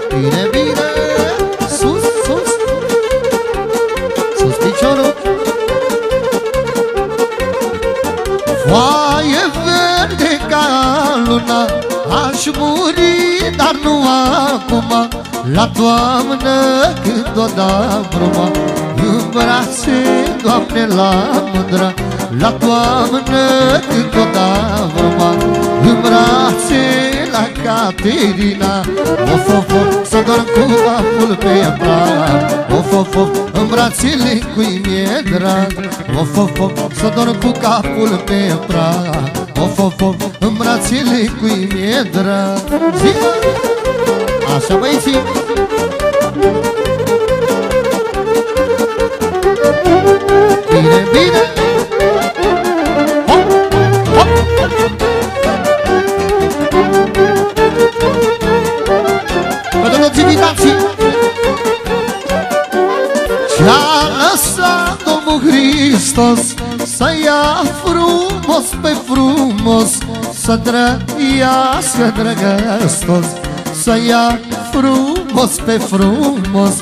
Bine, bine, sus, sus, sus piciorul. Foaie verde ca luna, aș muri, dar nu acum. La toamnă când o da bruma, în brațe, Doamne, la mândra. La toamnă când o da bruma, în brațe, la Caterina. Of, of, of, să dorm cu capul pe prag. Of, of, of, în brațele cui mi-e drag. Of, of, of, să dorm cu capul pe prag. Of, of, of, în brațele cui mi-e drag. Zi-mă! Așa, băieții! Bine, bine! Hop, hop! Pentru toți invitații! Ce-a lăsat Domnul Hristos să ia frumos pe frumos, să trăiască drăgăstos. Să ia frumos pe frumos,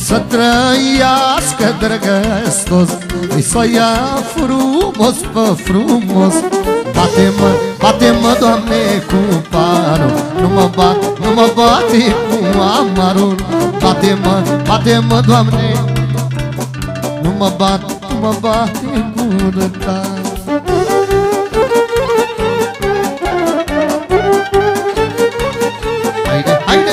să trăiască drăgăstos. Să ia frumos pe frumos. Bate-mă, bate-mă, Doamne, cu parul. Nu mă bate cu amarul. Bate-mă, bate-mă, Doamne, nu mă bate cu rătar. Haide, haide!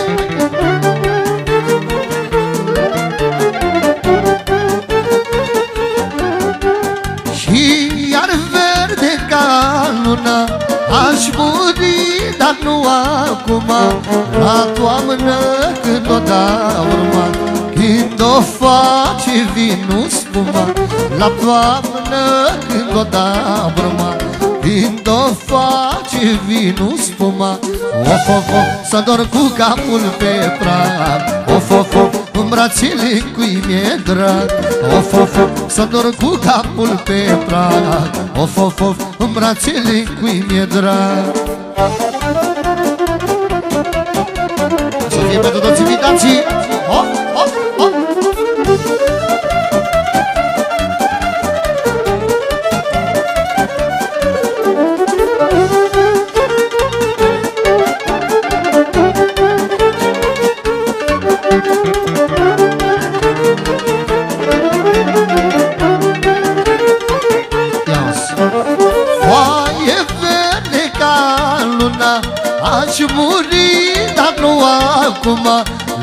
Și iar verde ca luna, aș muri, dar nu acum. La toamnă când o da urma, când o face vinul spuma. La toamnă când o da urma, când o face vinul spuma. Of, of, of, să dorm cu capul pe prag. Of, of, of, în brațele cui mi-e drag. Of, of, of, să dorm cu capul pe prag. Of, of, of, în brațele cui mi-e drag. Să fie pentru toți invitații. Hop, hop, hop. Foaie verde ca luna, aș muri, dar nu acum.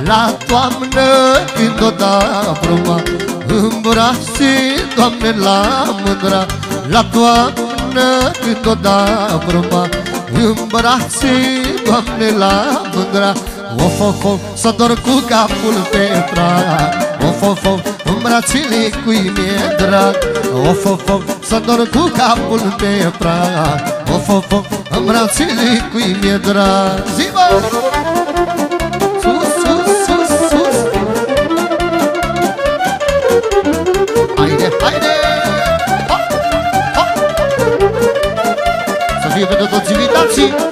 La toamnă când o da bruma, în brațe, Doamne, la mândra. La toamnă când o da bruma, în brațe, Doamne, la mândra. Of, of, of, să dorm cu capul pe prag. Of, of, of, în brațele cui mi-e drag. Of, of, of, să dorm cu capul pe prag. Of, of, of, în brațele cui mi-e drag. Zi-mă! Sus, sus, sus, sus! Haide, haide! Hop, hop! Să fie pentru toți invitații!